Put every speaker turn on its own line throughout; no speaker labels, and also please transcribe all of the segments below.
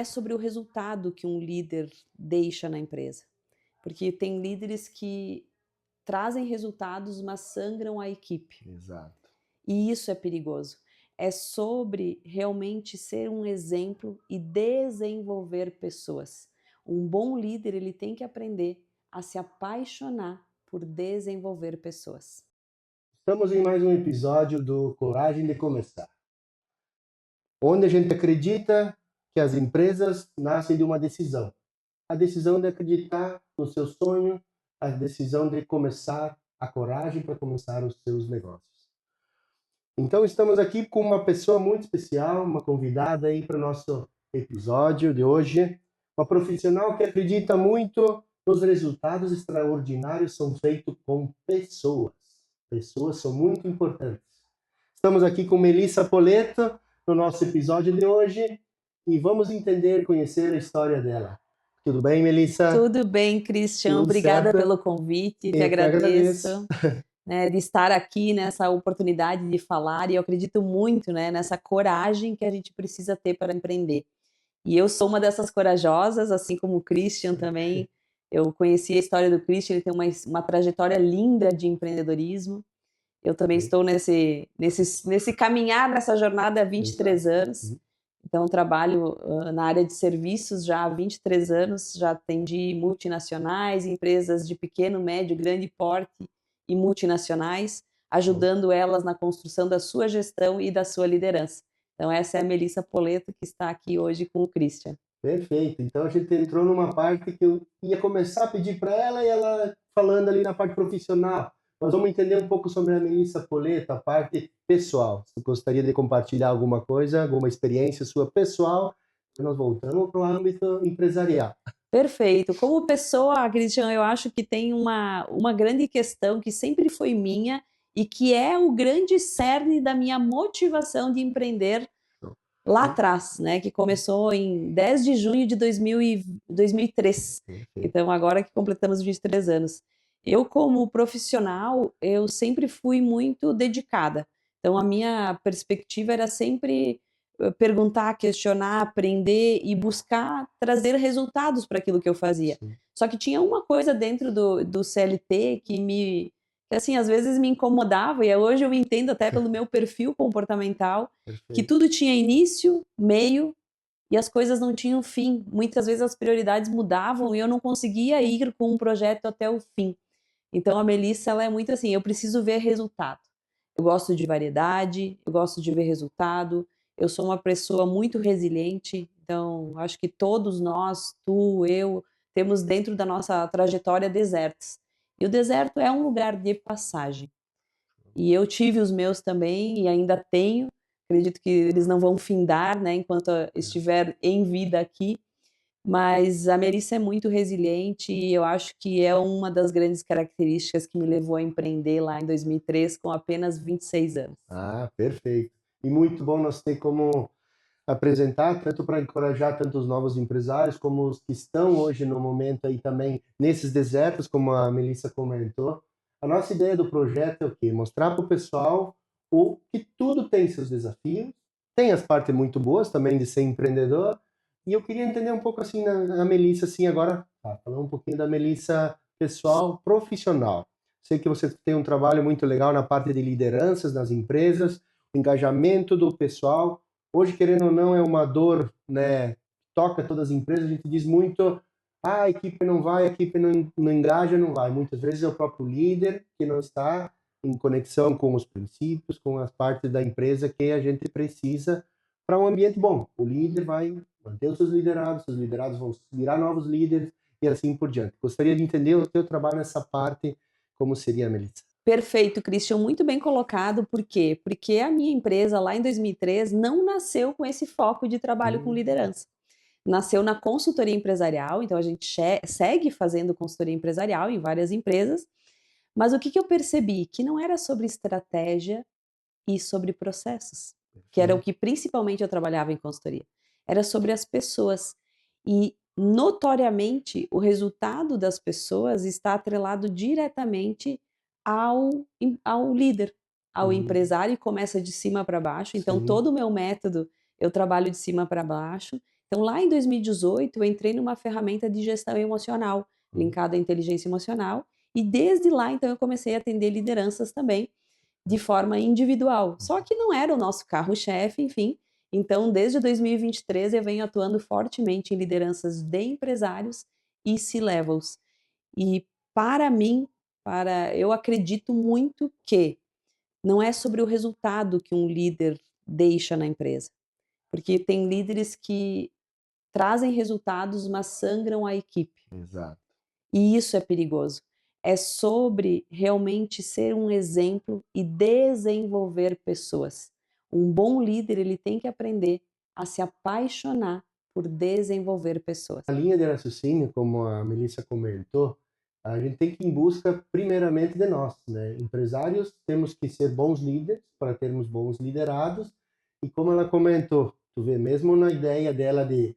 sobre o resultado que um líder deixa na empresa, porque tem líderes que trazem resultados, mas sangram a equipe,
Exato.
e isso é perigoso. É sobre realmente ser um exemplo e desenvolver pessoas. Um bom líder, ele tem que aprender a se apaixonar por desenvolver pessoas.
Estamos em mais um episódio do Coragem de Começar, onde a gente acredita que as empresas nascem de uma decisão. A decisão de acreditar no seu sonho, a decisão de começar, a coragem para começar os seus negócios. Então estamos aqui com uma pessoa muito especial, uma convidada aí para o nosso episódio de hoje, uma profissional que acredita muito nos resultados extraordinários são feitos com pessoas. Pessoas são muito importantes. Estamos aqui com Melissa Poletto no nosso episódio de hoje e vamos entender e conhecer a história dela. Tudo bem, Melissa?
Tudo bem, Christian,
Tudo
obrigada
certo?
pelo convite, te
Eu que agradeço.
agradeço, né, de estar aqui nessa oportunidade de falar, e eu acredito muito, né, nessa coragem que a gente precisa ter para empreender. E eu sou uma dessas corajosas, assim como o Christian também. Eu conheci a história do Christian, ele tem uma trajetória linda de empreendedorismo. Eu também estou nesse caminhar, nessa jornada há 23
Exato.
anos. Então, trabalho na área de serviços já há 23 anos, já atendi multinacionais, empresas de pequeno, médio, grande porte e multinacionais, ajudando elas na construção da sua gestão e da sua liderança. Então, essa é a Melissa Poletto, que está aqui hoje com o Christian.
Perfeito. Então a gente entrou numa parte que eu ia começar a pedir para ela e ela falando ali na parte profissional. Nós vamos entender um pouco sobre a Melissa Poletto, a parte pessoal. Você gostaria de compartilhar alguma coisa, alguma experiência sua pessoal? Nós voltamos para o âmbito empresarial.
Perfeito. Como pessoa, Cristian, eu acho que tem uma grande questão que sempre foi minha e que é o grande cerne da minha motivação de empreender lá atrás, né, que começou em 10 de junho de 2003.
Perfeito.
Então, agora que completamos 23 anos. Eu, como profissional, eu sempre fui muito dedicada. Então, a minha perspectiva era sempre perguntar, questionar, aprender e buscar trazer resultados para aquilo que eu fazia.
Sim,
Só que tinha uma coisa dentro do CLT que assim, às vezes me incomodava, e hoje eu entendo até pelo meu perfil comportamental, que
perfeito.
tudo tinha início, meio e as coisas não tinham fim. Muitas vezes as prioridades mudavam e eu não conseguia ir com um projeto até o fim. Então a Melissa, ela é muito assim, eu preciso ver resultado. Eu gosto de variedade, eu gosto de ver resultado, eu sou uma pessoa muito resiliente, então acho que todos nós, tu, eu, temos dentro da nossa trajetória desertos. E o deserto é um lugar de passagem. E eu tive os meus também e ainda tenho. Acredito que eles não vão findar, né, enquanto estiver em vida aqui. Mas a Melissa é muito resiliente e eu acho que é uma das grandes características que me levou a empreender lá em 2003 com apenas 26 anos.
Ah, perfeito. E muito bom nós ter como apresentar, tanto para encorajar tantos novos empresários, como os que estão hoje no momento aí também nesses desertos, como a Melissa comentou. A nossa ideia do projeto é o quê? Mostrar para o pessoal o que tudo tem seus desafios, tem as partes muito boas também de ser empreendedor, e eu queria entender um pouco assim na Melissa, assim, agora, falar um pouquinho da Melissa pessoal, profissional. Sei que você tem um trabalho muito legal na parte de lideranças nas empresas, engajamento do pessoal. Hoje, querendo ou não, é uma dor, né? Toca todas as empresas, a gente diz muito, a equipe não vai, a equipe não engaja, não vai. Muitas vezes é o próprio líder que não está em conexão com os princípios, com as partes da empresa que a gente precisa para um ambiente bom. O líder vai manter os seus liderados vão virar novos líderes e assim por diante. Gostaria de entender o teu trabalho nessa parte, como seria, Melissa?
Perfeito, Christian, muito bem colocado. Por quê? Porque a minha empresa lá em 2003 não nasceu com esse foco de trabalho com
Hum,
liderança. Nasceu na consultoria empresarial, então a gente segue fazendo consultoria empresarial em várias empresas, mas o que que eu percebi? Que não era sobre estratégia e sobre processos, que era o
perfeito.
que principalmente eu trabalhava em consultoria. Era sobre as pessoas. E notoriamente o resultado das pessoas está atrelado diretamente ao líder, ao
Hum,
empresário, e começa de cima para baixo. Então
sim,
todo o meu método eu trabalho de cima para baixo. Então, lá em 2018, eu entrei numa ferramenta de gestão emocional, linkada à inteligência emocional, e desde lá, então, eu comecei a atender lideranças também, de forma individual. Só que não era o nosso carro-chefe, enfim. Então, desde 2023, eu venho atuando fortemente em lideranças de empresários e C-levels. E para mim, eu acredito muito que não é sobre o resultado que um líder deixa na empresa, porque tem líderes que trazem resultados, mas sangram a equipe.
Exato.
E isso é perigoso. É sobre realmente ser um exemplo e desenvolver pessoas. Um bom líder, ele tem que aprender a se apaixonar por desenvolver pessoas.
A linha de raciocínio, como a Melissa comentou, a gente tem que ir em busca primeiramente de nós, né? Empresários, temos que ser bons líderes para termos bons liderados. E como ela comentou, tu vê, mesmo na ideia dela de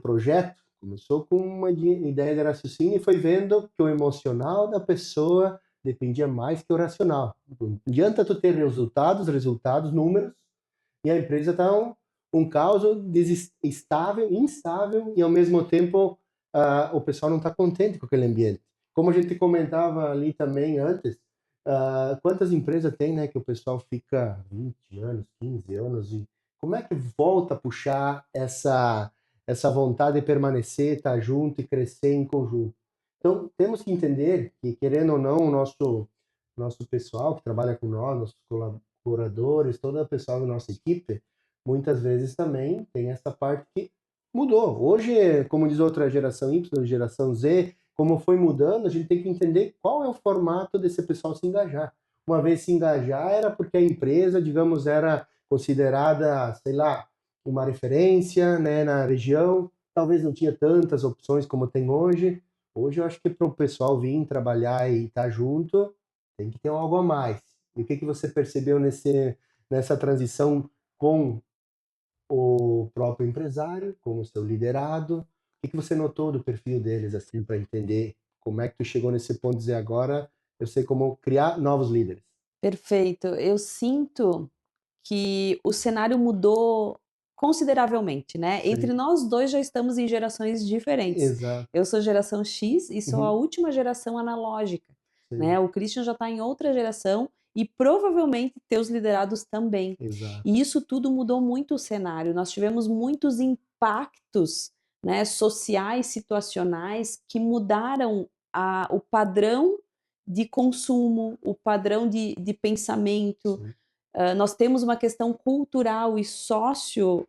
projeto, começou com uma ideia de raciocínio e foi vendo que o emocional da pessoa dependia mais que o racional. Não adianta tu ter resultados, números, e a empresa está um caos instável e ao mesmo tempo o pessoal não está contente com aquele ambiente. Como a gente comentava ali também antes, quantas empresas tem, né, que o pessoal fica 20 anos, 15 anos e como é que volta a puxar essa vontade de permanecer, estar junto e crescer em conjunto? Então, temos que entender que, querendo ou não, o nosso pessoal que trabalha com nós, nossos colaboradores, todo o pessoal da nossa equipe, muitas vezes também tem essa parte que mudou. Hoje, como diz outra geração Y, geração Z, como foi mudando, a gente tem que entender qual é o formato desse pessoal se engajar. Uma vez se engajar era porque a empresa, digamos, era considerada, sei lá, uma referência, né, na região. Talvez não tinha tantas opções como tem hoje. Hoje eu acho que para o pessoal vir trabalhar e estar junto, tem que ter algo a mais. E o que você percebeu nessa transição com o próprio empresário, com o seu liderado? O que você notou do perfil deles, assim, para entender como é que tu chegou nesse ponto de dizer agora eu sei como criar novos líderes?
Perfeito. Eu sinto que o cenário mudou consideravelmente, né. Entre
Sim,
nós 2 já estamos em gerações diferentes.
exato.
Eu sou geração X e sou a
Uhum,
última geração analógica, né.
sim,
O Christian já está em outra geração e provavelmente teus liderados também.
exato.
E isso tudo mudou muito o cenário. Nós tivemos muitos impactos, né, sociais, situacionais, que mudaram o padrão de consumo, o padrão de pensamento.
Sim,
Nós temos uma questão cultural e social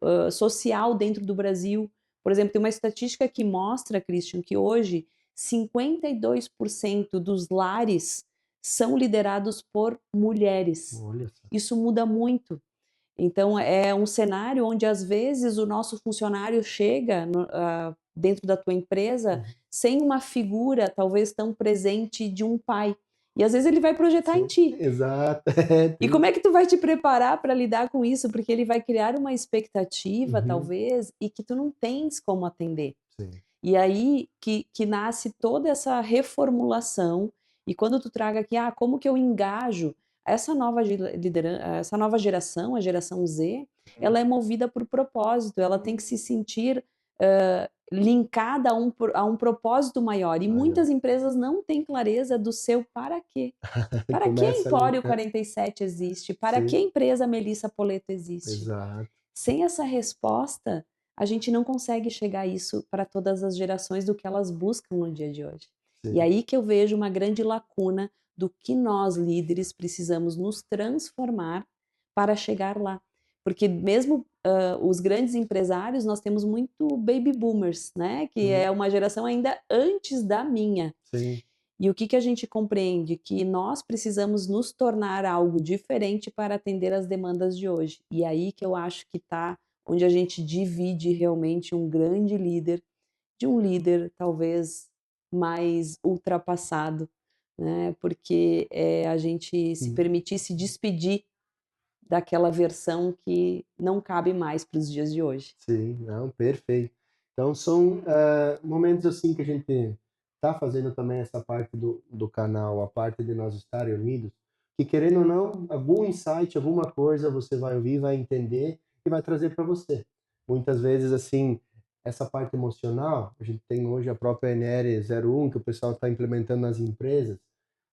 dentro do Brasil. Por exemplo, tem uma estatística que mostra, Christian, que hoje 52% dos lares são liderados por mulheres.
olha só.
Isso muda muito. Então, é um cenário onde, às vezes, o nosso funcionário chega dentro da tua empresa
Uhum,
sem uma figura, talvez, tão presente de um pai. E, às vezes, ele vai projetar em
sim,
ti.
exato.
E como é que tu vai te preparar para lidar com isso? Porque ele vai criar uma expectativa,
Uhum,
talvez, e que tu não tens como atender.
sim,
E aí que nasce toda essa reformulação, e quando tu traga aqui, como que eu engajo essa nova geração, a geração Z,
sim,
ela é movida por propósito, ela tem que se sentir, linkada a um propósito maior, e
aí, ó.
muitas empresas não têm clareza do seu para quê. Para que
Começa ali,
Empório 47 existe? Para que a
sim,
empresa Melissa Poleto existe?
exato,
Sem essa resposta, a gente não consegue chegar a isso para todas as gerações do que elas buscam no dia de hoje. E
sim.
aí que eu vejo uma grande lacuna do que nós líderes precisamos nos transformar para chegar lá. Porque mesmo os grandes empresários, nós temos muito baby boomers, né? Que
Uhum,
é uma geração ainda antes da minha.
sim.
E o que que a gente compreende? Que nós precisamos nos tornar algo diferente para atender às demandas de hoje. E aí que eu acho que está onde a gente divide realmente um grande líder de um líder talvez mais ultrapassado, né? Porque é a gente se
Hum.
permitir se despedir daquela versão que não cabe mais para os dias de hoje.
Sim, não, perfeito. Então são momentos assim que a gente está fazendo também essa parte do canal, a parte de nós estarem unidos, que querendo ou não, algum insight, alguma coisa você vai ouvir, vai entender e vai trazer para você. Muitas vezes assim, essa parte emocional, a gente tem hoje a própria NR01 que o pessoal está implementando nas empresas,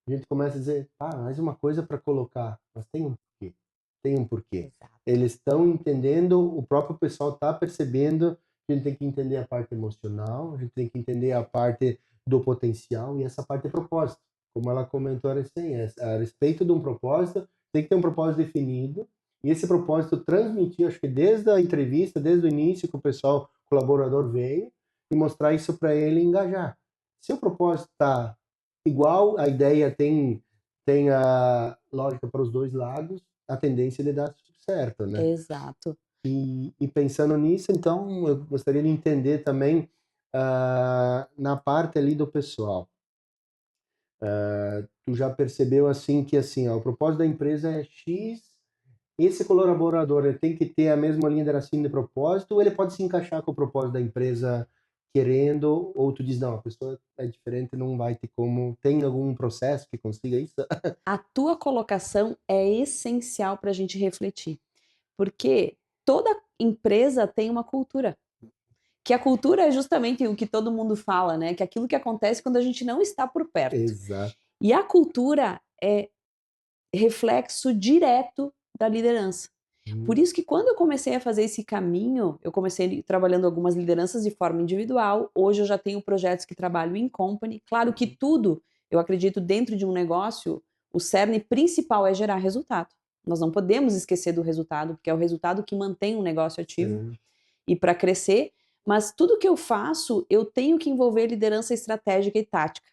a gente começa a dizer, mais uma coisa para colocar, mas tem um porquê, tem um porquê.
Exato.
Eles estão entendendo, o próprio pessoal está percebendo que a gente tem que entender a parte emocional, a gente tem que entender a parte do potencial e essa parte é propósito. Como ela comentou assim, a respeito de um propósito, tem que ter um propósito definido e esse propósito transmitir, acho que desde a entrevista, desde o início que o pessoal, colaborador veio, e mostrar isso para ele engajar. Se o propósito está igual, a ideia tem a lógica para os dois lados, a tendência é de dar certo, né?
Exato.
E pensando nisso, então, eu gostaria de entender também na parte ali do pessoal. Tu já percebeu assim que assim, ó, o propósito da empresa é X, esse colaborador ele tem que ter a mesma linha de raciocínio de propósito ou ele pode se encaixar com o propósito da empresa querendo, ou tu diz, não, a pessoa é diferente, não vai ter como, tem algum processo que consiga isso?
A tua colocação é essencial para a gente refletir, porque toda empresa tem uma cultura. Que a cultura é justamente o que todo mundo fala, né? Que é aquilo que acontece quando a gente não está por perto.
Exato.
E a cultura é reflexo direto da liderança. Por isso que quando eu comecei a fazer esse caminho, eu comecei trabalhando algumas lideranças de forma individual, hoje eu já tenho projetos que trabalho em company. Claro que tudo, eu acredito, dentro de um negócio, o cerne principal é gerar resultado. Nós não podemos esquecer do resultado, porque é o resultado que mantém um negócio ativo
Sim.
e para crescer, mas tudo que eu faço, eu tenho que envolver liderança estratégica e tática.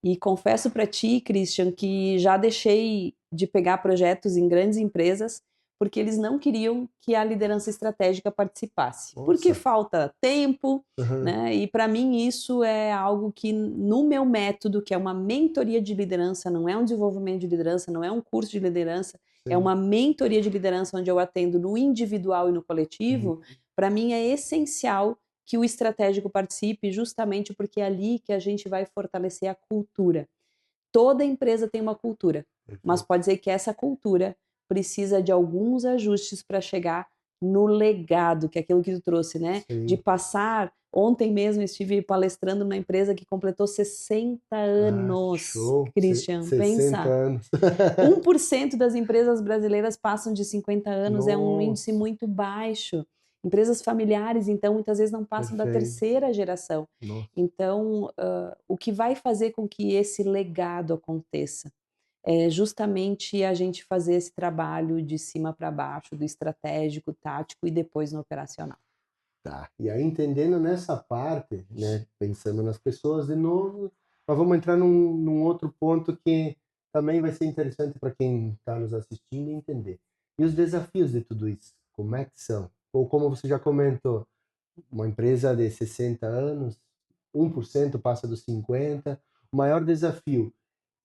E confesso para ti, Christian, que já deixei de pegar projetos em grandes empresas porque eles não queriam que a liderança estratégica participasse. Porque
Nossa.
falta tempo,
Uhum.
né? E para mim isso é algo que no meu método, que é uma mentoria de liderança, não é um desenvolvimento de liderança, não é um curso de liderança, é
Sim.
uma mentoria de liderança onde eu atendo no individual e no coletivo. Para mim é essencial que o estratégico participe, justamente porque é ali que a gente vai fortalecer a cultura. Toda empresa tem uma cultura, mas pode ser que essa cultura precisa de alguns ajustes para chegar no legado, que é aquilo que tu trouxe, né? De
Sim.
passar. Ontem mesmo estive palestrando numa empresa que completou 60 anos.
Show.
Christian,
60
pensa.
anos.
1% das empresas brasileiras passam de 50 anos, é um índice
Nossa.
muito baixo. Empresas familiares, então, muitas vezes não passam da
Perfeito.
terceira geração.
Nossa.
Então, o que vai fazer com que esse legado aconteça é justamente a gente fazer esse trabalho de cima para baixo, do estratégico, tático e depois no operacional.
Tá. E aí, entendendo nessa parte, né, pensando nas pessoas de novo, nós vamos entrar num outro ponto que também vai ser interessante para quem está nos assistindo entender. E os desafios de tudo isso? Como é que são? Ou como você já comentou, uma empresa de 60 anos, 1% passa dos 50, o maior desafio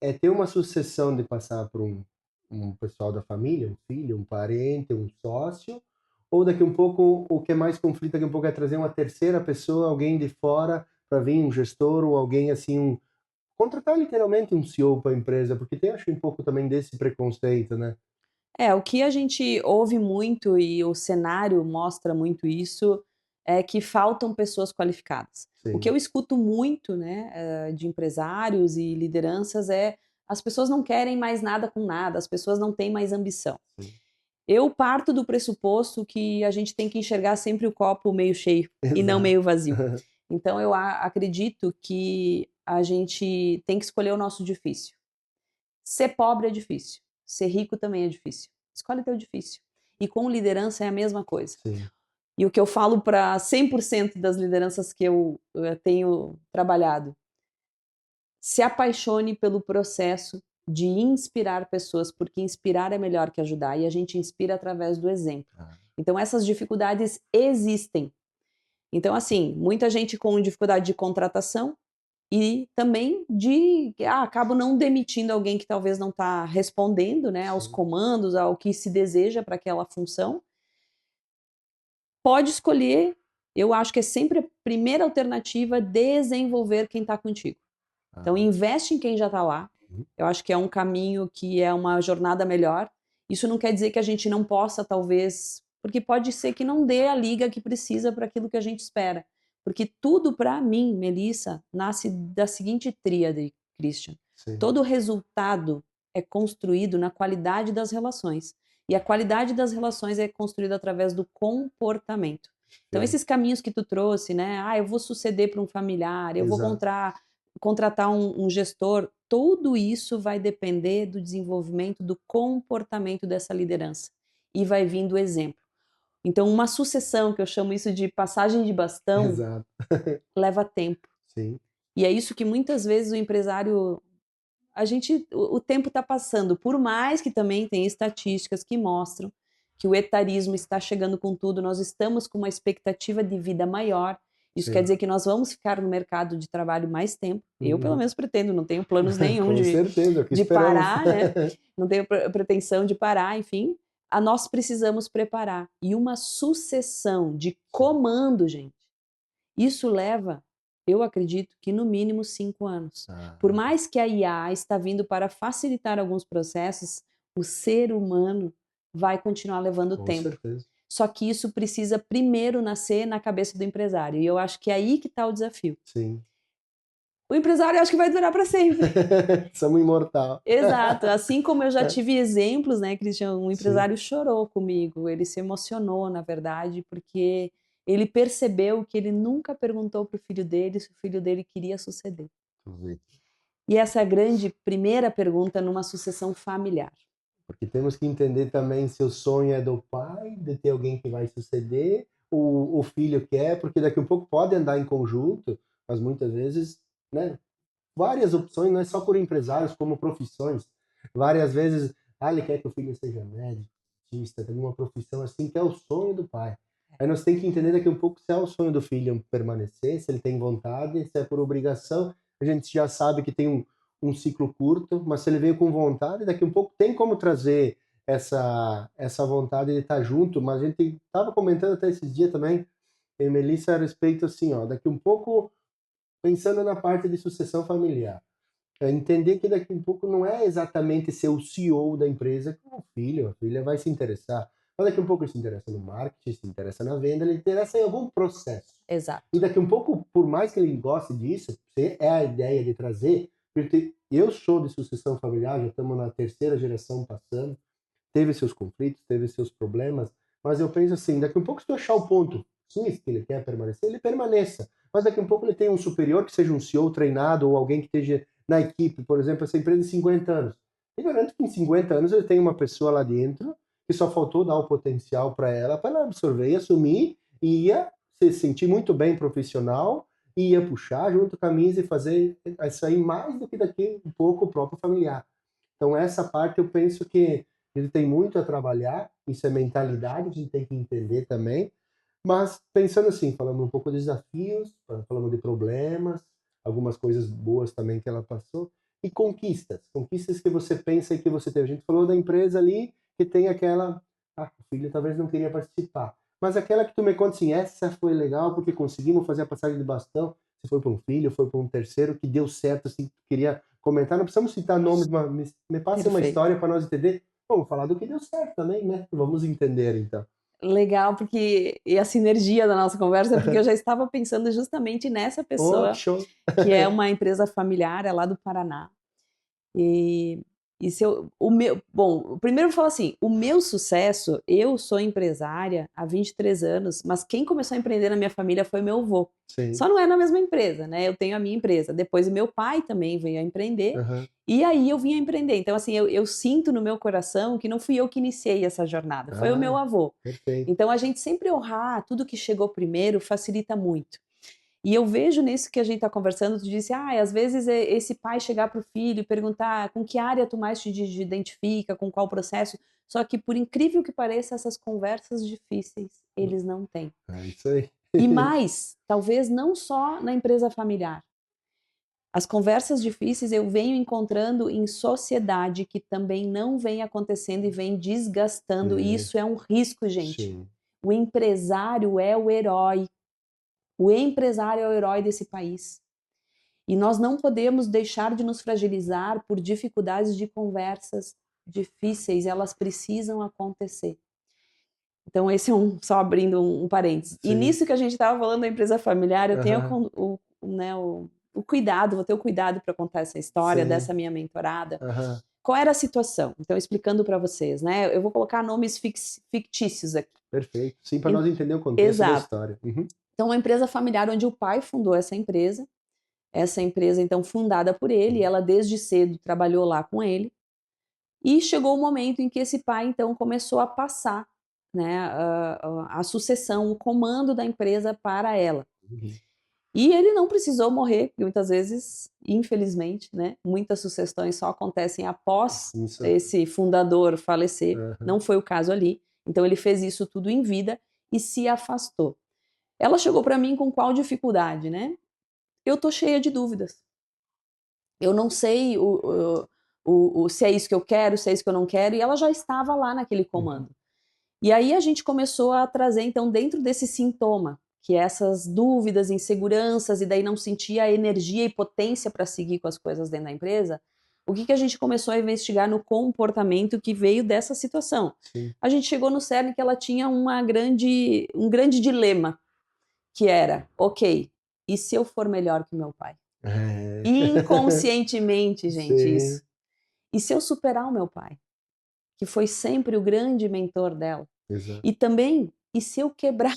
é ter uma sucessão de passar por um pessoal da família, um filho, um parente, um sócio, ou daqui um pouco, o que é mais conflito daqui um pouco é trazer uma terceira pessoa, alguém de fora, para vir um gestor ou alguém assim, contratar literalmente um CEO para a empresa, porque tem, acho, um pouco também desse preconceito, né?
O que a gente ouve muito e o cenário mostra muito isso, é que faltam pessoas qualificadas. O que
Sim,
eu escuto muito, né, de empresários e lideranças é as pessoas não querem mais nada com nada, as pessoas não têm mais ambição.
sim.
Eu parto do pressuposto que a gente tem que enxergar sempre o copo meio cheio e não
Exato.
meio vazio. Então eu acredito que a gente tem que escolher o nosso difícil. Ser pobre é difícil, ser rico também é difícil. Escolhe o teu difícil. E com liderança é a mesma coisa.
Sim,
E o que eu falo para 100% das lideranças que eu tenho trabalhado, se apaixone pelo processo de inspirar pessoas, porque inspirar é melhor que ajudar e a gente inspira através do exemplo.
tá.
Então essas dificuldades existem. Então assim, muita gente com dificuldade de contratação e também acabo não demitindo alguém que talvez não está respondendo, né, aos
Sim.
comandos, ao que se deseja para aquela função. Pode escolher, eu acho que é sempre a primeira alternativa desenvolver quem está contigo. Então
Ah,
investe em quem já está lá,
uhum.
eu acho que é um caminho que é uma jornada melhor. Isso não quer dizer que a gente não possa talvez, porque pode ser que não dê a liga que precisa para aquilo que a gente espera, Porque tudo para mim, Melissa, nasce da seguinte tríade, Christian.
Sim.
Todo resultado é construído na qualidade das relações. E a qualidade das relações é construída através do comportamento. Então,
Sim.
esses caminhos que tu trouxe, né? Ah, eu vou suceder para um familiar, eu vou
Exato.
contratar um gestor, tudo isso vai depender do desenvolvimento do comportamento dessa liderança. E vai vir do exemplo. Então, uma sucessão, que eu chamo isso de passagem de bastão,
Exato.
leva tempo.
Sim.
E é isso que muitas vezes o empresário, o tempo está passando, por mais que também tem estatísticas que mostram que o etarismo está chegando com tudo, nós estamos com uma expectativa de vida maior, isso
Sim.
quer dizer que nós vamos ficar no mercado de trabalho mais tempo, eu pelo menos pretendo, não tenho planos nenhum
Com certeza, o que
de
esperamos.
parar, né? Não tenho pretensão de parar, enfim, nós precisamos preparar, e uma sucessão de comando, gente, isso leva, eu acredito que no mínimo 5 anos. Por mais que a IA está vindo para facilitar alguns processos, o ser humano vai continuar levando
Com
tempo.
certeza.
Só que isso precisa primeiro nascer na cabeça do empresário. E eu acho que é aí que está o desafio.
Sim.
O empresário eu acho que vai durar para sempre.
Somos imortal.
Exato. Assim como eu já tive exemplos, né, Christian? Um
Sim.
empresário chorou comigo, ele se emocionou, na verdade, porque ele percebeu que ele nunca perguntou para o filho dele se o filho dele queria suceder. E essa é a grande primeira pergunta numa sucessão familiar.
Porque temos que entender também se o sonho é do pai, de ter alguém que vai suceder, o filho quer, porque daqui a pouco pode andar em conjunto, mas muitas vezes, né, várias opções, não é só por empresários, como profissões. Várias vezes, ele quer que o filho seja médico, artista, tem uma profissão assim que é o sonho do pai. Aí nós temos que entender daqui a pouco se é o sonho do filho permanecer, se ele tem vontade, se é por obrigação. A gente já sabe que tem um ciclo curto, mas se ele veio com vontade, daqui a pouco tem como trazer essa vontade de estar junto. Mas a gente estava comentando até esses dias também, eu e Melissa, a respeito assim, ó, daqui a pouco pensando na parte de sucessão familiar, é entender que daqui a pouco não é exatamente ser o CEO da empresa com o filho, a filha vai se interessar. Mas daqui a pouco ele se interessa no marketing, se interessa na venda, ele interessa em algum processo.
Exato.
E daqui a pouco, por mais que ele goste disso, é a ideia de trazer, porque eu sou de sucessão familiar, já estamos na terceira geração passando, teve seus conflitos, teve seus problemas, mas eu penso assim, daqui a pouco se tu achar o ponto X que ele quer permanecer, ele permaneça. Mas daqui a pouco ele tem um superior que seja um CEO treinado ou alguém que esteja na equipe, por exemplo, essa empresa de 50 anos. E garanto que em 50 anos ele tem uma pessoa lá dentro que só faltou dar o potencial para ela absorver e assumir e ia se sentir muito bem profissional e ia puxar junto com a camisa e fazer isso aí mais do que daqui um pouco o próprio familiar. Então essa parte eu penso que ele tem muito a trabalhar, isso é mentalidade, a gente tem que entender também, mas pensando assim, falando um pouco de desafios, falando de problemas, algumas coisas boas também que ela passou, e conquistas que você pensa e que você teve. A gente falou da empresa ali que tem aquela, o filho talvez não queria participar, mas aquela que tu me conta assim, essa foi legal porque conseguimos fazer a passagem de bastão, se foi para um filho, foi para um terceiro, que deu certo, assim, queria comentar, não precisamos citar nomes, mas me passe uma história para nós entender. Vamos falar do que deu certo também, né? Vamos entender, então.
Legal, porque e a sinergia da nossa conversa, porque eu já estava pensando justamente nessa
Oh, que
pessoa,
show!
que é uma empresa familiar, é lá do Paraná. E se eu, bom, primeiro eu vou falar assim, o meu sucesso, eu sou empresária há 23 anos, mas quem começou a empreender na minha família foi meu avô.
Sim.
Só não é na mesma empresa, né? Eu tenho a minha empresa. Depois o meu pai também veio a empreender, e aí eu vim a empreender. Então, assim, eu sinto no meu coração que não fui eu que iniciei essa jornada, foi o meu avô.
Perfeito.
Então, a gente sempre honrar tudo que chegou primeiro facilita muito. E eu vejo nisso que a gente está conversando, tu disse, às vezes esse pai chegar para o filho e perguntar com que área tu mais te identifica, com qual processo, só que por incrível que pareça, essas conversas difíceis, eles não têm.
É isso aí.
E mais, talvez não só na empresa familiar. As conversas difíceis eu venho encontrando em sociedade que também não vem acontecendo e vem desgastando, e isso é um risco, gente.
Sim.
O empresário é o herói. O empresário é o herói desse país. E nós não podemos deixar de nos fragilizar por dificuldades de conversas difíceis, elas precisam acontecer. Então, esse é só abrindo um parênteses. E
Sim.
nisso que a gente estava falando da empresa familiar, eu tenho
Aham.
o cuidado, vou ter o cuidado para contar essa história
Sim.
dessa minha mentorada.
Aham.
Qual era a situação? Então, explicando para vocês, né? Eu vou colocar nomes fictícios aqui.
Perfeito. Sim, para nós entender o contexto da
Exato.
história. Uhum.
Então, uma empresa familiar onde o pai fundou essa empresa, então, fundada por ele, ela desde cedo trabalhou lá com ele, e chegou o momento em que esse pai, então, começou a passar, né, a sucessão, o comando da empresa para ela.
Uhum.
E ele não precisou morrer, porque muitas vezes, infelizmente, né, muitas sucessões só acontecem após
Isso.
esse fundador falecer.
Aham.
Não foi o caso ali. Então ele fez isso tudo em vida e se afastou. Ela chegou para mim com qual dificuldade, né? Eu tô cheia de dúvidas. Eu não sei se é isso que eu quero, se é isso que eu não quero, e ela já estava lá naquele comando. E aí a gente começou a trazer, então, dentro desse sintoma, que é essas dúvidas, inseguranças, e daí não sentia energia e potência para seguir com as coisas dentro da empresa, o que a gente começou a investigar no comportamento que veio dessa situação?
Sim.
A gente chegou no cerne que ela tinha um grande dilema, que era, ok, e se eu for melhor que meu pai?
É.
Inconscientemente, gente,
Sim.
isso. E se eu superar o meu pai, que foi sempre o grande mentor dela?
Exato.
E também, e se eu quebrar?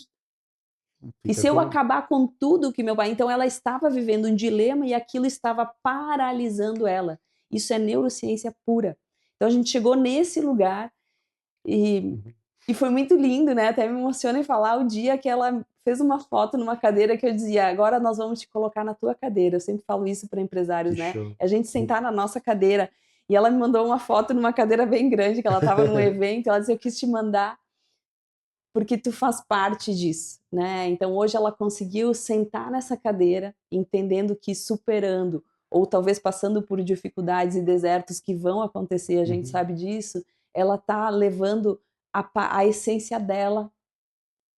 E
Fica
se eu
com-
acabar com tudo que meu pai... Então ela estava vivendo um dilema e aquilo estava paralisando ela. Isso é neurociência pura. Então a gente chegou nesse lugar e,
Uhum.
e foi muito lindo, né? Até me emociona em falar o dia que ela fez uma foto numa cadeira que eu dizia, agora nós vamos te colocar na tua cadeira. Eu sempre falo isso para empresários,
Que
né?
show.
É a gente sentar na nossa cadeira. E ela me mandou uma foto numa cadeira bem grande, que ela estava num evento. Ela disse, eu quis te mandar porque tu faz parte disso, né? Então hoje ela conseguiu sentar nessa cadeira, entendendo que superando ou talvez passando por dificuldades e desertos que vão acontecer, a gente sabe disso, ela tá levando a essência dela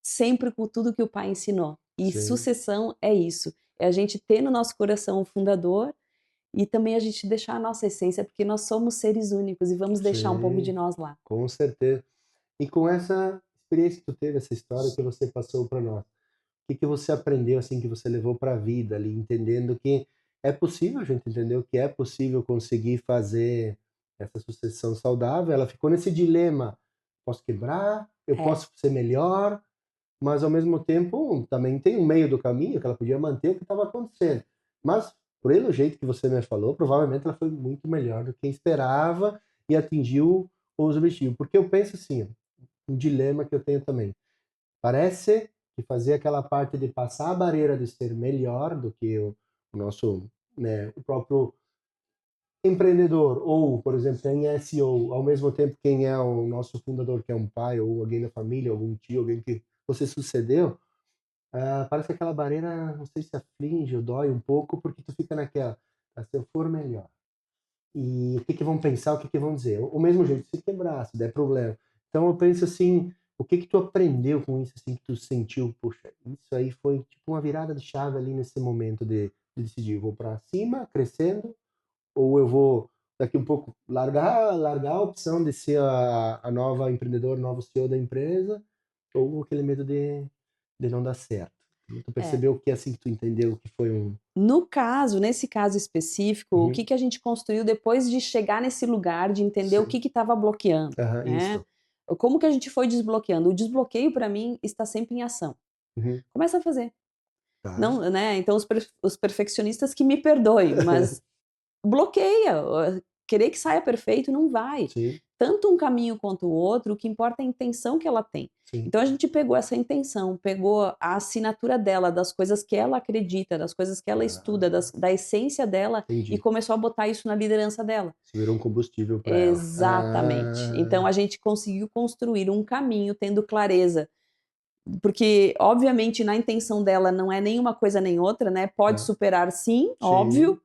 sempre com tudo que o pai ensinou. E
Sim.
sucessão é isso, é a gente ter no nosso coração o fundador e também a gente deixar a nossa essência, porque nós somos seres únicos e vamos deixar um pouco de
Sim,
nós lá.
com certeza. E com essa experiência que tu teve, essa história que você passou para nós, o que que você aprendeu assim que você levou para a vida ali, entendendo que é possível, a gente entendeu que é possível conseguir fazer essa sucessão saudável. Ela ficou nesse dilema: posso quebrar, eu
É.
posso ser melhor, mas ao mesmo tempo também tem um meio do caminho que ela podia manter o que estava acontecendo. Mas pelo jeito que você me falou, provavelmente ela foi muito melhor do que esperava e atingiu os objetivos. Porque eu penso assim, um dilema que eu tenho também. Parece que fazer aquela parte de passar a barreira de ser melhor do que o nosso, né, o próprio empreendedor, ou, por exemplo, quem é CEO, ao mesmo tempo quem é o nosso fundador, que é um pai, ou alguém da família, algum tio, alguém que você sucedeu, parece que aquela barreira, não sei se aflige ou dói um pouco, porque tu fica naquela, se eu for melhor, e o que que vão pensar, o que que vão dizer? O mesmo jeito, se quebrar, se der problema. Então eu penso assim, o que que tu aprendeu com isso, assim, que tu sentiu, puxa, isso aí foi tipo uma virada de chave ali nesse momento de decidir, eu vou para cima, crescendo, ou eu vou daqui um pouco largar a opção de ser a nova empreendedor, novo CEO da empresa, ou aquele medo de não dar certo. Tu
É.
percebeu que assim que tu entendeu que foi um...
Nesse caso específico, o
Uhum.
que a gente construiu depois de chegar nesse lugar, de entender o
Sim.
que estava bloqueando,
Aham,
né?
isso.
Como que a gente foi desbloqueando? O desbloqueio, para mim, está sempre em ação.
Uhum.
Começa a fazer.
Tá.
Não, né? Então, os perfeccionistas que me perdoem, mas bloqueia. Querer que saia perfeito não vai.
Sim,
Tanto um caminho quanto o outro, o que importa é a intenção que ela tem.
sim.
Então a gente pegou essa intenção, pegou a assinatura dela, das coisas que ela acredita, das coisas que ela estuda, da essência dela, e
Entendi.
começou a botar isso na liderança dela.
Isso virou um combustível para ela.
Exatamente. Então a gente conseguiu construir um caminho tendo clareza. Porque, obviamente, na intenção dela não é nenhuma coisa nem outra, né? Pode
Tá.
superar, sim,
Sim.
óbvio.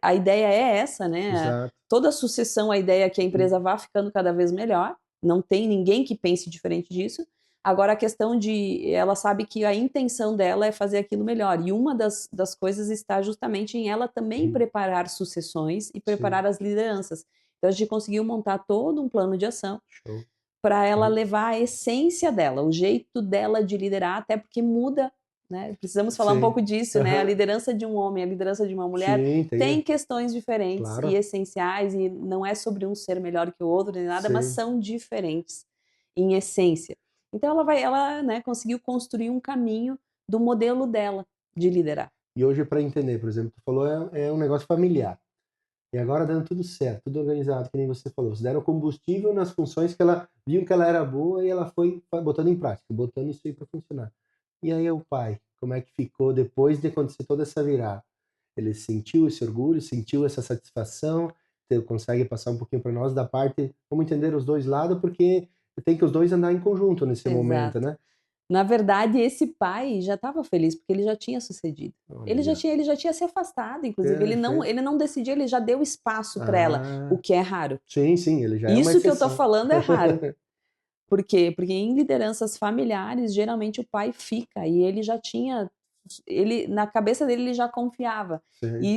A ideia é essa, né?
Exato.
Toda sucessão, a ideia é que a empresa vá ficando cada vez melhor. Não tem ninguém que pense diferente disso. Agora, a questão de... Ela sabe que a intenção dela é fazer aquilo melhor. E uma das coisas está justamente em ela também preparar sucessões e preparar as lideranças. Então, a gente conseguiu montar todo um plano de ação
Show.
para ela levar a essência dela, o jeito dela de liderar, até porque muda, né? Precisamos falar um pouco disso, né? A liderança de um homem, a liderança de uma mulher tem questões diferentes e essenciais, e não é sobre um ser melhor que o outro, nem nada, mas são diferentes em essência. Então ela, né, conseguiu construir um caminho do modelo dela de liderar.
E hoje, para entender, por exemplo, tu falou, é um negócio familiar. E agora dando tudo certo, tudo organizado, que nem você falou. Vocês deram combustível nas funções que ela viu que ela era boa e ela foi botando em prática, botando isso aí para funcionar. E aí o pai, como é que ficou depois de acontecer toda essa virada? Ele sentiu esse orgulho, sentiu essa satisfação? Você consegue passar um pouquinho para nós da parte, como entender os dois lados, porque tem que os dois andar em conjunto nesse momento, né?
Na verdade, esse pai já estava feliz, porque ele já tinha sucedido. Ele já tinha se afastado, inclusive. Ele não decidiu, ele já deu espaço para ela, o que é raro.
Sim, ele já é uma
Isso que eu tô
exceção.
falando é raro. Por quê? Porque em lideranças familiares, geralmente o pai fica, e ele já tinha, na cabeça dele ele já confiava.
Sim.
E